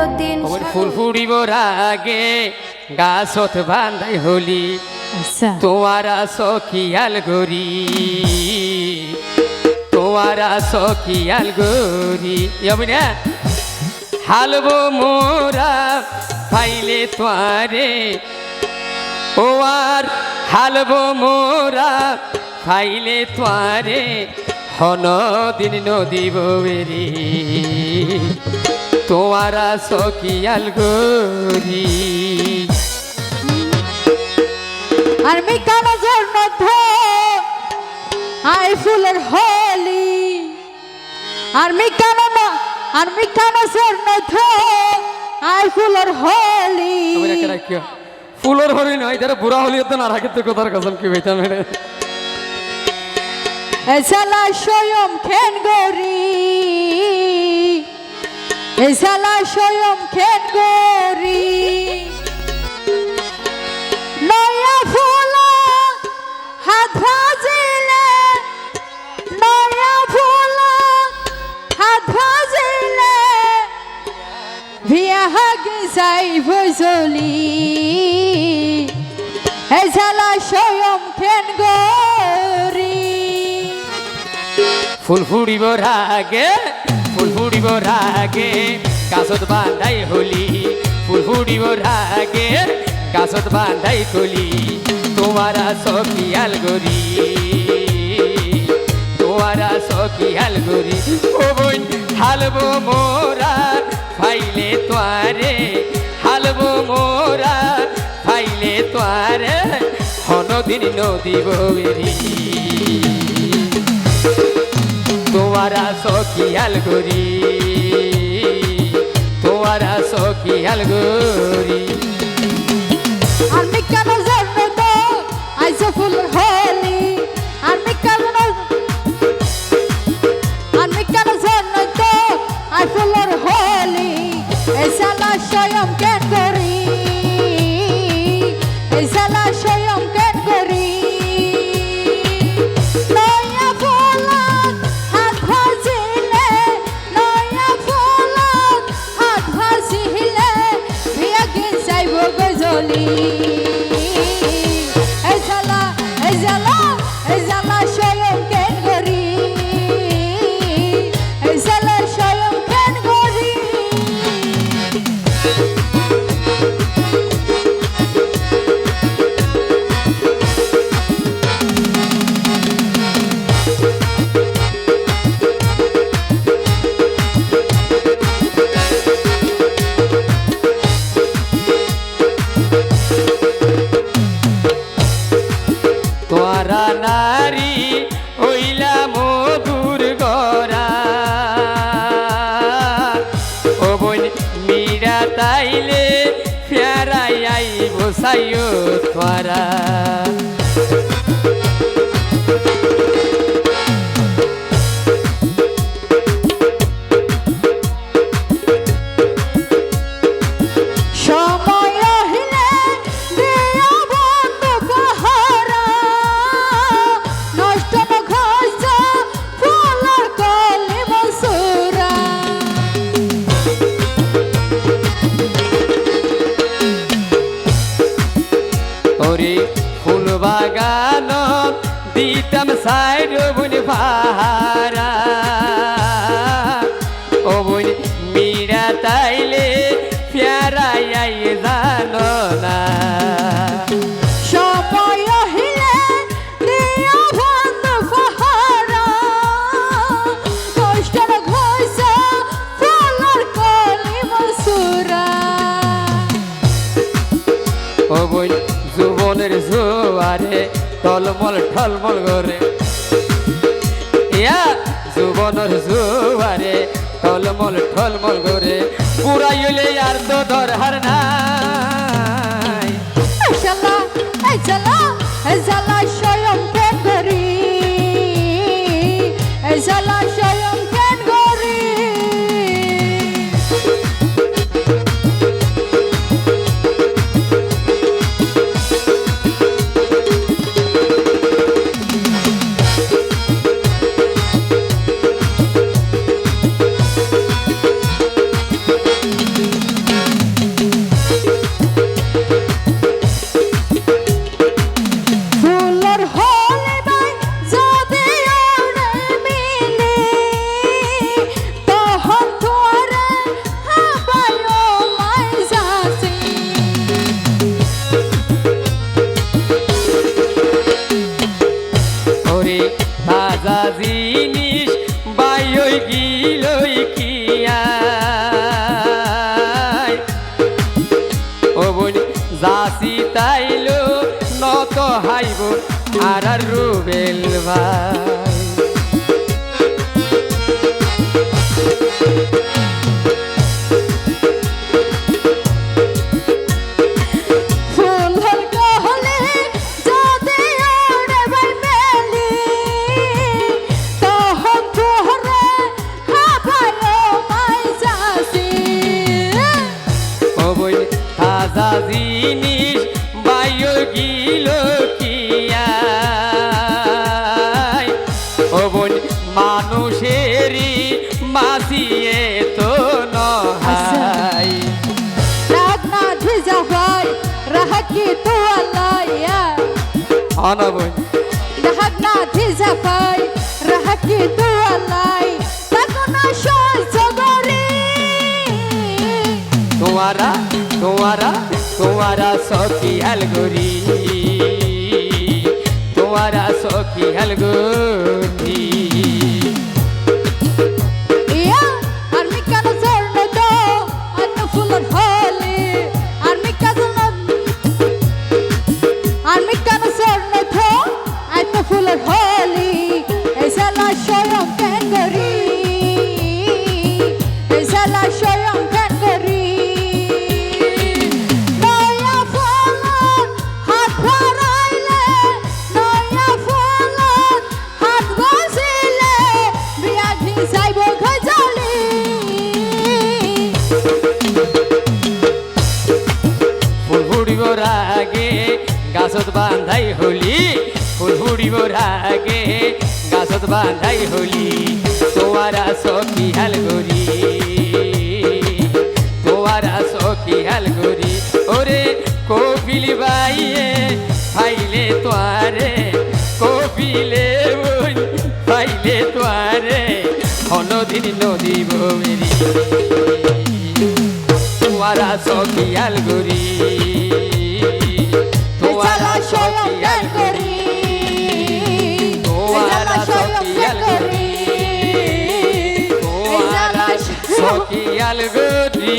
মঈনুদ্দিন ফুল ফুড়িবর আগে গাছত বান্ধাই হলি আচ্ছা তোমারা সখিয়াল গরি তোমারা সখিয়াল গরি যাবি না হালবো মোরা পাইলে তোয়ারে ও আর হালবো মোরা খাইলে তোয়ারে হন দিন নদী ববেরি তোমারা সখিয়াল গরি আর মিকানো জন্য আই ফুলের হোলি আর মিকানো জন্য আই ফুলের হোলি ফুলের হরি নয় যারা বুড়া হলি তো না রাখে তো কথার কসম কি হইতাম রে এসালা স্বয়ং খেন গরি এসালা স্বয়ং খেন গরি নয়া ফুল হাত ভাজিলে নয়া ফুল হাত ভাজিলে বিয়া হাগি যাই ভজলি এসালা স্বয়ং খেন গরি ফুল ফুড়িবর আগে গাছত বান্ধাই হলি ফুল ফুড়িবর আগে গাছত বান্ধাই কলি তোমারা সখিয়াল গরি তোমারা সখিয়াল গরি ও বোন হালবো মোরা ফাইলে তোয়ারে হালবো মোরা ফাইলে তোয়ারে হনদিন নদী ববেরি তোমারা সখিয়াল গরি তোমারা সখিয়াল গরি আর মিকানো জন্য তো আইসো ফুলের হোলি আর মিকানো জন্য তো আই ফুলের হোলি এসালা স্বয়ং কেন করি এসালা স্বয়ং কেন করি নয়া ফুল হাত ভাজিলে নয়া ফুল হাত ভাজিলে বিয়াগে যাইব গজলি এসালা স্বয়ং কেন করি এসালা স্বয়ং কেন করি তোরা নারী ওইলা মধুর গরা ও বোন মীরা তাইলে ফেরাই আই বসাইও তোরা সময় হইলে দেয়া বন্ধ পাহারা নষ্ট নঘস ফুলের কলি বসুরা ওরে ফুল বাগান দিতাম সাইড বোন পাহারা ও বোন মীরা তাইলে ফেরাই আই জানো না সময় হইলে দেয়া বন্ধ পাহারা নষ্ট নঘস ফুলের কলি বসুরা ও বোন যুবনের জোয়ারে টলমল ঠলমল করে ইয়া যুবনের জোয়ারে টলমল ঠলমল করে পুরাইলে আর তো দরহার নাই এসালা স্বয়ং কেন করি এসালা স্বয়ং কেন করি গিলই কিয়া ও বোন যাসি তাইলো নত হাইব আর রুবেল ভাই ফুলের কহলে যদি ওড়ে ভাই মেলি তখন তোরে খাবারও মাই যাসি ও বই তাজা জিনিস বাইও গিল কিয়া ও বোন মানুষেরই মাসিয়ে তো নহাই রাগনা ধিজা ভাই রাহাকি তো আলাইয়া আনা বোন রাগনা ধিজা ভাই রাহাকি তো আলাই তখন সহ্য করি তোমারা তোমারা তোমারা সখী হালগরি তোমারা সখী হালগরি ইয়া আর মি কেন জর্ণ তো অন্য ফুলের হলি আর মি কেন জর্ণ তো অন্য ফুলের হলি এসালা স্বয়ং কেন করি এসালা স্বয়ং কেন করি নয়া ফুলত হাত ধরাইলে নয়া ফুলত হাত বসিলে বিয়া ঘিসাইব গজলি ফুল ফুড়িবর আগে গাছত বান্ধাই হলি ফুল ফুড়িবর আগে গাছত বান্ধাই হলি তোমারা সখী হালগরি তোমারা সখী হালগরি ওরে কপিল বাইয়ে ফাইলে তোয়ারে কপিলে ওই ফাইলে তোয়ারে হনদিন নদী বমেরি তোমারা সখী হালগরি এসালা স্বয়ং কেন করি এসালা স্বয়ং কেন করি তোমারা সখী হালগরি